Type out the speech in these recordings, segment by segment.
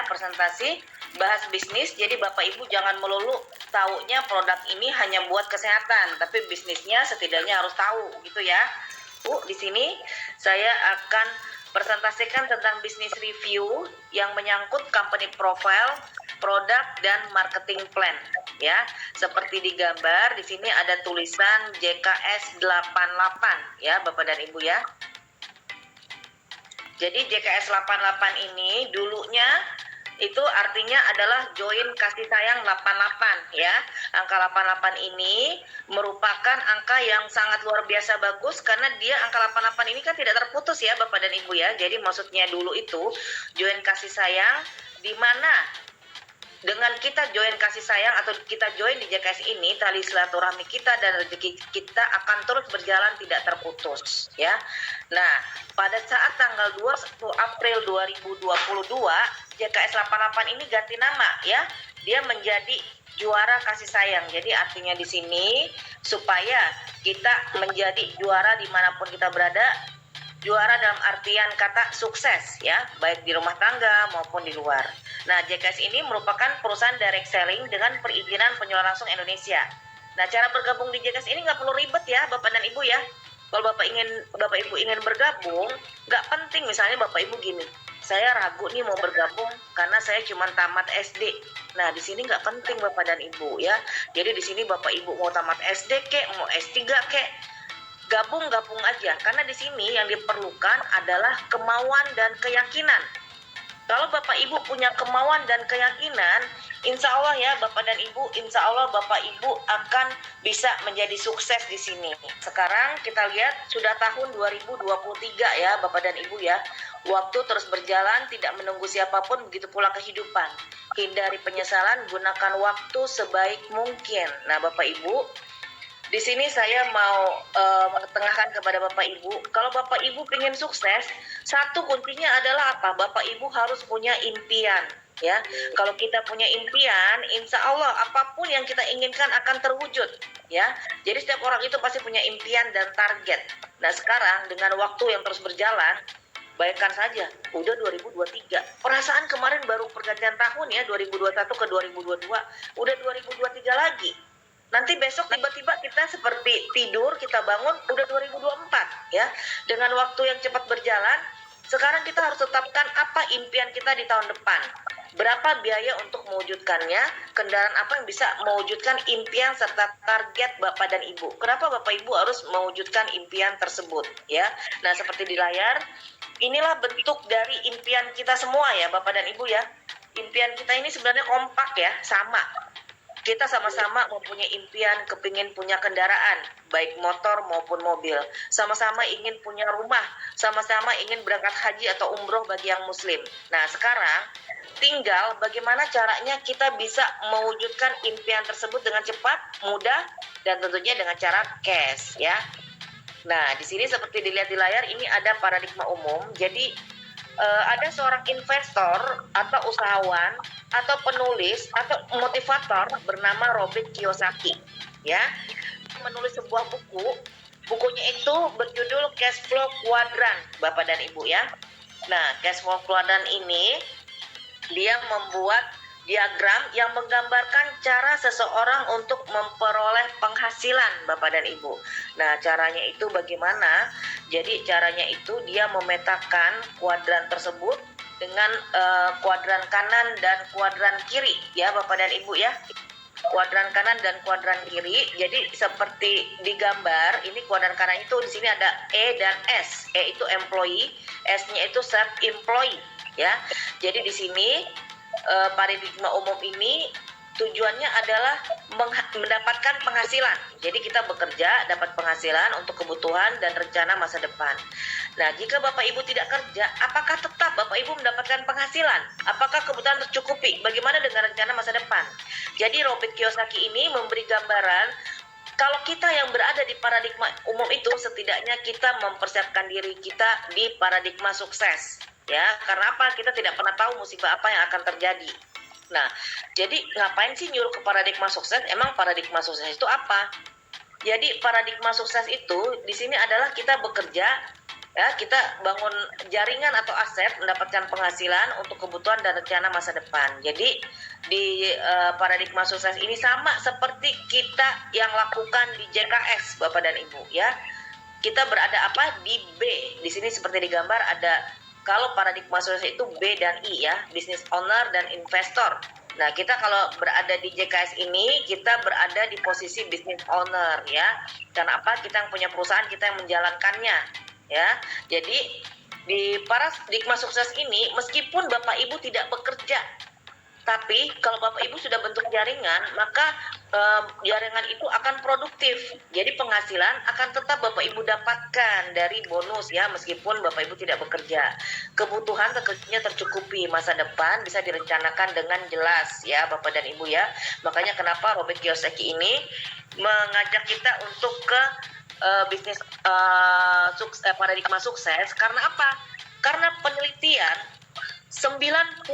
presentasi, bahas bisnis. Jadi Bapak Ibu jangan melulu taunya produk ini hanya buat kesehatan, tapi bisnisnya setidaknya harus tahu gitu ya. Bu, di sini saya akan presentasikan tentang bisnis review yang menyangkut company profile, produk dan marketing plan ya. Seperti di gambar di sini ada tulisan JKS 88 ya, Bapak dan Ibu ya. Jadi JKS 88 ini dulunya itu artinya adalah join kasih sayang 88 ya. Angka 88 ini merupakan angka yang sangat luar biasa bagus karena dia angka 88 ini kan tidak terputus ya Bapak dan Ibu ya. Jadi maksudnya dulu itu join kasih sayang di mana dengan kita join kasih sayang atau kita join di JKS ini, tali silaturahmi kita dan rezeki kita akan terus berjalan tidak terputus ya. Nah, pada saat tanggal 21 April 2022 JKS 88 ini ganti nama ya. Dia menjadi juara kasih sayang. Jadi artinya di sini supaya kita menjadi juara dimanapun kita berada. Juara dalam artian kata sukses ya, baik di rumah tangga maupun di luar. Nah, JKS ini merupakan perusahaan direct selling dengan perizinan penjualan langsung Indonesia. Nah, cara bergabung di JKS ini nggak perlu ribet ya, Bapak dan Ibu ya. Kalau Bapak Ibu ingin bergabung, nggak penting misalnya Bapak Ibu gini, saya ragu nih mau bergabung karena saya cuma tamat SD. Nah, di sini nggak penting Bapak dan Ibu ya. Jadi di sini Bapak Ibu mau tamat SD kek, mau S3 kek, gabung aja karena di sini yang diperlukan adalah kemauan dan keyakinan. Kalau Bapak Ibu punya kemauan dan keyakinan, insya Allah ya Bapak dan Ibu, insya Allah Bapak Ibu akan bisa menjadi sukses di sini. Sekarang kita lihat sudah tahun 2023 ya Bapak dan Ibu ya. Waktu terus berjalan, tidak menunggu siapapun, begitu pula kehidupan. Hindari penyesalan, gunakan waktu sebaik mungkin. Nah Bapak Ibu, di sini saya mau tengahkan kepada Bapak Ibu, kalau Bapak Ibu ingin sukses, satu kuncinya adalah apa? Bapak Ibu harus punya impian, ya. Kalau kita punya impian, insya Allah apapun yang kita inginkan akan terwujud, ya. Jadi setiap orang itu pasti punya impian dan target. Nah sekarang dengan waktu yang terus berjalan, bayangkan saja, udah 2023. Perasaan kemarin baru pergantian tahun ya, 2021 ke 2022, udah 2023 lagi. Nanti besok tiba-tiba kita seperti tidur, kita bangun udah 2024 ya. Dengan waktu yang cepat berjalan, sekarang kita harus tetapkan apa impian kita di tahun depan. Berapa biaya untuk mewujudkannya, kendaraan apa yang bisa mewujudkan impian serta target Bapak dan Ibu. Kenapa Bapak Ibu harus mewujudkan impian tersebut ya. Nah, seperti di layar, inilah bentuk dari impian kita semua ya Bapak dan Ibu ya. Impian kita ini sebenarnya kompak ya, sama. Kita sama-sama mempunyai impian, kepingin punya kendaraan, baik motor maupun mobil. Sama-sama ingin punya rumah, sama-sama ingin berangkat haji atau umroh bagi yang muslim. Nah sekarang tinggal bagaimana caranya kita bisa mewujudkan impian tersebut dengan cepat, mudah, dan tentunya dengan cara cash ya. Nah di sini seperti dilihat di layar ini ada paradigma umum. Jadi ada seorang investor atau usahawan atau penulis atau motivator bernama Robert Kiyosaki ya, menulis sebuah bukunya itu berjudul Cash Flow Quadrant Bapak dan Ibu ya. Nah Cash Flow Quadrant ini dia membuat diagram yang menggambarkan cara seseorang untuk memperoleh penghasilan Bapak dan Ibu. Nah caranya itu bagaimana? Jadi caranya itu dia memetakan kuadran tersebut dengan kuadran kanan dan kuadran kiri ya Bapak dan Ibu ya. Kuadran kanan dan kuadran kiri. Jadi seperti di gambar ini kuadran kanan itu di sini ada E dan S. E itu employee, S-nya itu self employee ya. Jadi di sini paradigma umum ini tujuannya adalah mendapatkan penghasilan. Jadi kita bekerja dapat penghasilan untuk kebutuhan dan rencana masa depan. Nah, jika Bapak Ibu tidak kerja, apakah tetap Bapak Ibu mendapatkan penghasilan? Apakah kebutuhan tercukupi? Bagaimana dengan rencana masa depan? Jadi Robert Kiyosaki ini memberi gambaran kalau kita yang berada di paradigma umum itu setidaknya kita mempersiapkan diri kita di paradigma sukses. Ya, karena apa? Kita tidak pernah tahu musibah apa yang akan terjadi. Nah, jadi ngapain sih nyuruh ke paradigma sukses? Emang paradigma sukses itu apa? Jadi paradigma sukses itu di sini adalah kita bekerja Ya, kita bangun jaringan atau aset mendapatkan penghasilan untuk kebutuhan dan rencana masa depan. Jadi di paradigma sukses ini sama seperti kita yang lakukan di JKS Bapak dan Ibu ya. Kita berada apa di B. Di sini seperti digambar ada, kalau paradigma sukses itu B dan I ya, business owner dan investor. Nah, kita kalau berada di JKS ini, kita berada di posisi business owner ya. Karena apa? Kita yang punya perusahaan, kita yang menjalankannya ya. Jadi di paradigma sukses ini, meskipun Bapak Ibu tidak bekerja, tapi kalau Bapak Ibu sudah bentuk jaringan, maka jaringan itu akan produktif. Jadi penghasilan akan tetap Bapak Ibu dapatkan dari bonus ya, meskipun Bapak Ibu tidak bekerja. Kebutuhan tentunya tercukupi, masa depan bisa direncanakan dengan jelas ya Bapak dan Ibu ya. Makanya kenapa Robert Kiyosaki ini mengajak kita untuk ke bisnis paradigma sukses. Karena apa? Karena penelitian 90%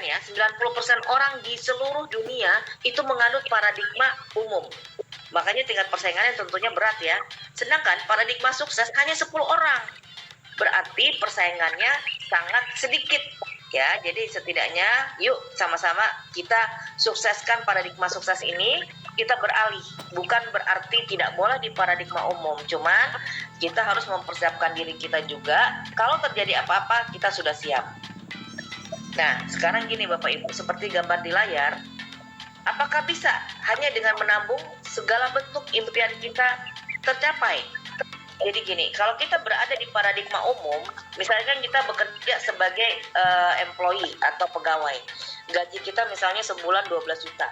ya, 90% orang di seluruh dunia itu menganut paradigma umum. Makanya tingkat persaingannya tentunya berat ya. Sedangkan paradigma sukses hanya 10 orang. Berarti persaingannya sangat sedikit ya. Jadi setidaknya yuk sama-sama kita sukseskan paradigma sukses ini. Kita beralih, bukan berarti tidak boleh di paradigma umum, cuman kita harus mempersiapkan diri kita juga. Kalau terjadi apa-apa kita sudah siap. Nah sekarang gini Bapak Ibu, seperti gambar di layar, apakah bisa hanya dengan menabung segala bentuk impian kita tercapai? Jadi gini, kalau kita berada di paradigma umum, misalkan kita bekerja sebagai employee atau pegawai, gaji kita misalnya sebulan 12 juta.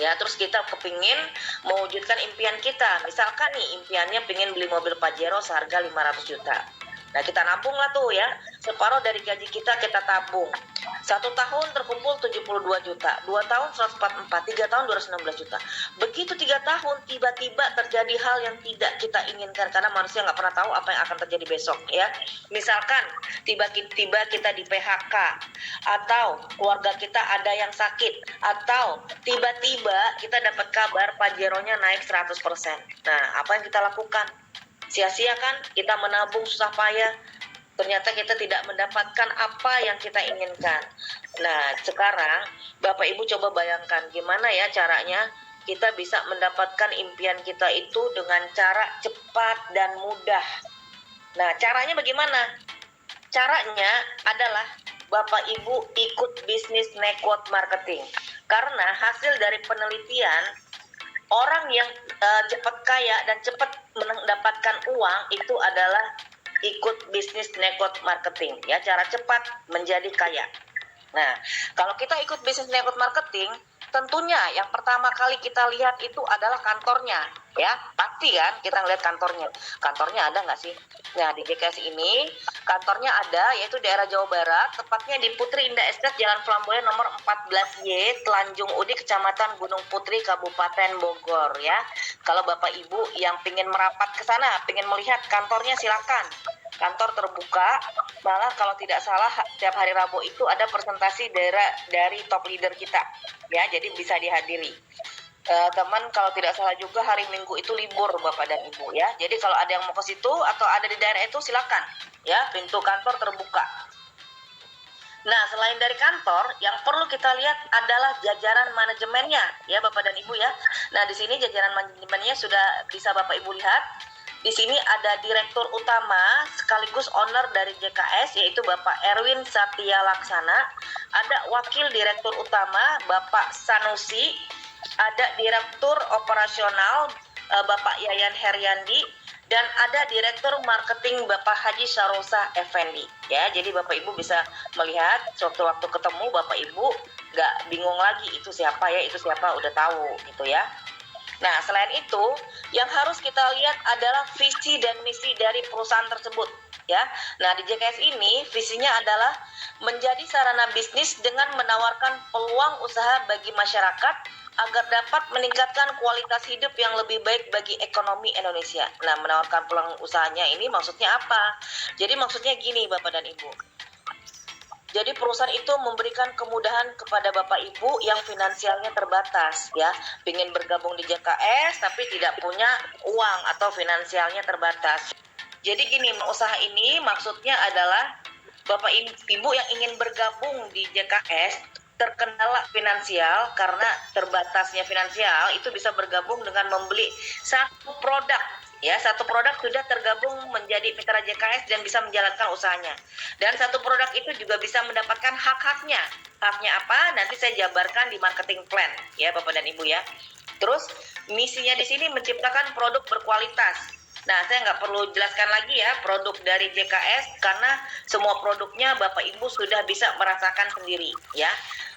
Ya, terus kita kepingin mewujudkan impian kita. Misalkan nih impiannya pengen beli mobil Pajero seharga 500 juta. Nah kita nabung lah tuh ya, separuh dari gaji kita tabung. 1 tahun terkumpul 72 juta, 2 tahun 144, 3 tahun 216 juta. Begitu 3 tahun tiba-tiba terjadi hal yang tidak kita inginkan, karena manusia nggak pernah tahu apa yang akan terjadi besok ya. Misalkan tiba-tiba kita di PHK, atau keluarga kita ada yang sakit, atau tiba-tiba kita dapat kabar Pajeronya naik 100%. Nah apa yang kita lakukan? Sia-sia kan kita menabung susah payah, ternyata kita tidak mendapatkan apa yang kita inginkan. Nah sekarang Bapak Ibu coba bayangkan gimana ya caranya kita bisa mendapatkan impian kita itu dengan cara cepat dan mudah. Nah caranya bagaimana? Caranya adalah Bapak Ibu ikut bisnis network marketing. Karena hasil dari penelitian, orang yang cepat kaya dan cepat mendapatkan uang itu adalah ikut bisnis network marketing ya, cara cepat menjadi kaya. Nah, kalau kita ikut bisnis network marketing, tentunya yang pertama kali kita lihat itu adalah kantornya ya. Pasti kan kita ngeliat kantornya ada nggak sih? Nah di JKS ini kantornya ada, yaitu daerah Jawa Barat, tepatnya di Putri Indah Estate, Jalan Flamboyan nomor 14Y, Telanjung Udik, Kecamatan Gunung Putri, Kabupaten Bogor ya. Kalau Bapak Ibu yang pingin merapat ke sana, pingin melihat kantornya, silakan. Kantor terbuka, malah kalau tidak salah setiap hari Rabu itu ada presentasi dari top leader kita ya, jadi bisa dihadiri. Teman kalau tidak salah juga hari Minggu itu libur Bapak dan Ibu ya. Jadi kalau ada yang mau ke situ atau ada di daerah itu silakan ya, pintu kantor terbuka. Nah selain dari kantor, yang perlu kita lihat adalah jajaran manajemennya ya Bapak dan Ibu ya. Nah di sini jajaran manajemennya sudah bisa Bapak Ibu lihat. Di sini ada direktur utama sekaligus owner dari JKS, yaitu Bapak Erwin Satya Laksana. Ada wakil direktur utama Bapak Sanusi, ada direktur operasional Bapak Yayan Heryandi, dan ada direktur marketing Bapak Haji Sarosa Effendi. Ya, jadi Bapak Ibu bisa melihat sewaktu-waktu ketemu Bapak Ibu nggak bingung lagi itu siapa ya, itu siapa, udah tahu gitu ya. Nah, selain itu, yang harus kita lihat adalah visi dan misi dari perusahaan tersebut, ya. Nah, di JKS ini visinya adalah menjadi sarana bisnis dengan menawarkan peluang usaha bagi masyarakat agar dapat meningkatkan kualitas hidup yang lebih baik bagi ekonomi Indonesia. Nah, menawarkan peluang usahanya ini maksudnya apa? Jadi maksudnya gini, Bapak dan Ibu. Jadi perusahaan itu memberikan kemudahan kepada Bapak Ibu yang finansialnya terbatas ya, ingin bergabung di JKS tapi tidak punya uang atau finansialnya terbatas. Jadi gini, usaha ini maksudnya adalah Bapak Ibu yang ingin bergabung di JKS terkendala finansial karena terbatasnya finansial itu bisa bergabung dengan membeli satu produk, ya, satu produk sudah tergabung menjadi mitra JKS dan bisa menjalankan usahanya. Dan satu produk itu juga bisa mendapatkan hak-haknya. Haknya apa? Nanti saya jabarkan di marketing plan, ya Bapak dan Ibu ya. Terus misinya di sini menciptakan produk berkualitas. Nah, saya nggak perlu jelaskan lagi ya produk dari JKS karena semua produknya Bapak Ibu sudah bisa merasakan sendiri ya.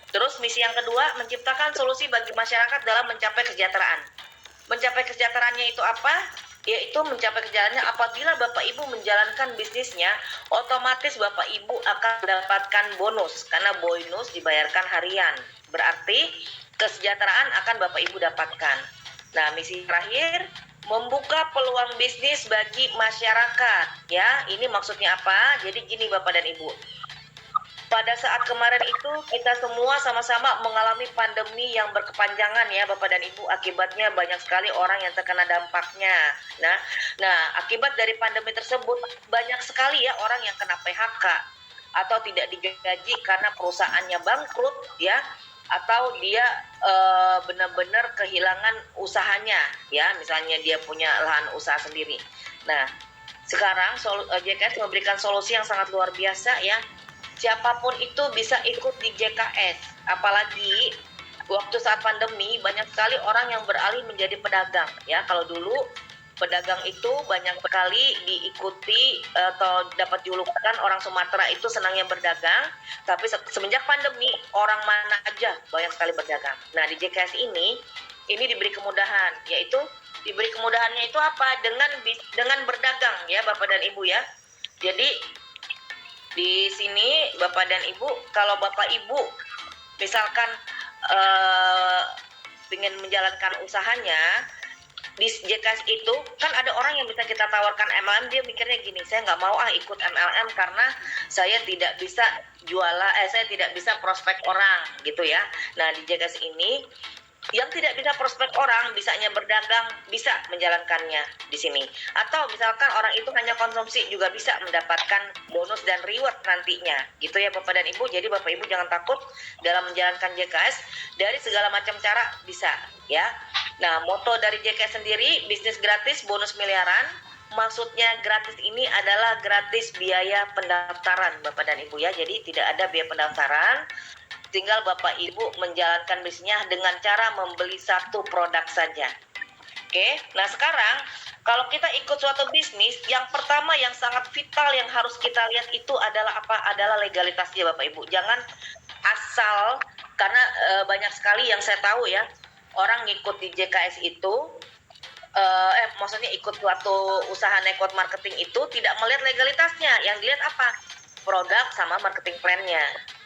Terus misi yang kedua, menciptakan solusi bagi masyarakat dalam mencapai kesejahteraan. Mencapai kesejahteraannya itu apa? Yaitu mencapai kesejahteraannya apabila Bapak Ibu menjalankan bisnisnya, otomatis Bapak Ibu akan mendapatkan bonus karena bonus dibayarkan harian. Berarti kesejahteraan akan Bapak Ibu dapatkan. Nah, misi terakhir, membuka peluang bisnis bagi masyarakat. Ya, ini maksudnya apa? Jadi gini Bapak dan Ibu. Pada saat kemarin itu kita semua sama-sama mengalami pandemi yang berkepanjangan ya Bapak dan Ibu. Akibatnya banyak sekali orang yang terkena dampaknya. Nah, akibat dari pandemi tersebut banyak sekali ya orang yang kena PHK atau tidak digaji karena perusahaannya bangkrut ya, atau dia benar-benar kehilangan usahanya ya, misalnya dia punya lahan usaha sendiri. Nah, sekarang JKS memberikan solusi yang sangat luar biasa ya. Siapapun itu bisa ikut di JKS, apalagi waktu saat pandemi banyak sekali orang yang beralih menjadi pedagang ya. Kalau dulu pedagang itu banyak sekali diikuti atau dapat julukan orang Sumatera itu senangnya berdagang, tapi semenjak pandemi orang mana aja banyak sekali berdagang. Nah, di JKS ini diberi kemudahan, yaitu diberi kemudahannya itu apa? Dengan berdagang ya Bapak dan Ibu ya. Jadi di sini Bapak dan Ibu, kalau Bapak Ibu misalkan ingin menjalankan usahanya di JKS itu kan ada orang yang bisa kita tawarkan MLM, dia mikirnya gini, saya nggak mau ikut MLM karena saya tidak bisa saya tidak bisa prospek orang gitu ya. Nah, di JKS ini yang tidak bisa prospek orang, bisanya berdagang, bisa menjalankannya di sini. Atau misalkan orang itu hanya konsumsi juga bisa mendapatkan bonus dan reward nantinya. Gitu ya Bapak dan Ibu. Jadi Bapak Ibu jangan takut dalam menjalankan JKS, dari segala macam cara bisa ya. Nah, moto dari JKS sendiri, bisnis gratis, bonus miliaran. Maksudnya gratis ini adalah gratis biaya pendaftaran Bapak dan Ibu ya. Jadi tidak ada biaya pendaftaran. Tinggal Bapak Ibu menjalankan bisnisnya dengan cara membeli satu produk saja. Oke, nah sekarang kalau kita ikut suatu bisnis, yang pertama yang sangat vital yang harus kita lihat itu adalah apa? Adalah legalitasnya Bapak Ibu. Jangan asal, karena banyak sekali yang saya tahu ya, orang ngikut di JKS itu, maksudnya ikut suatu usaha network marketing itu tidak melihat legalitasnya. Yang dilihat apa? Produk sama marketing plan-nya.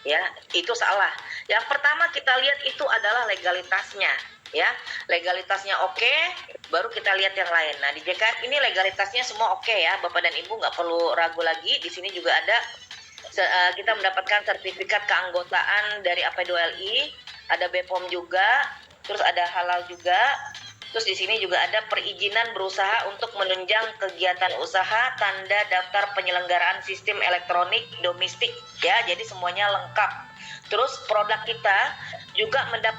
Ya, itu salah. Yang pertama kita lihat itu adalah legalitasnya, ya. Legalitasnya oke, baru kita lihat yang lain. Nah, di JKS ini legalitasnya semua oke ya, Bapak dan Ibu nggak perlu ragu lagi. Di sini juga ada kita mendapatkan sertifikat keanggotaan dari AP2LI, ada BPOM juga, terus ada halal juga. Terus di sini juga ada perizinan berusaha untuk menunjang kegiatan usaha, tanda daftar penyelenggaraan sistem elektronik domestik ya. Jadi semuanya lengkap. Terus produk kita juga mendapat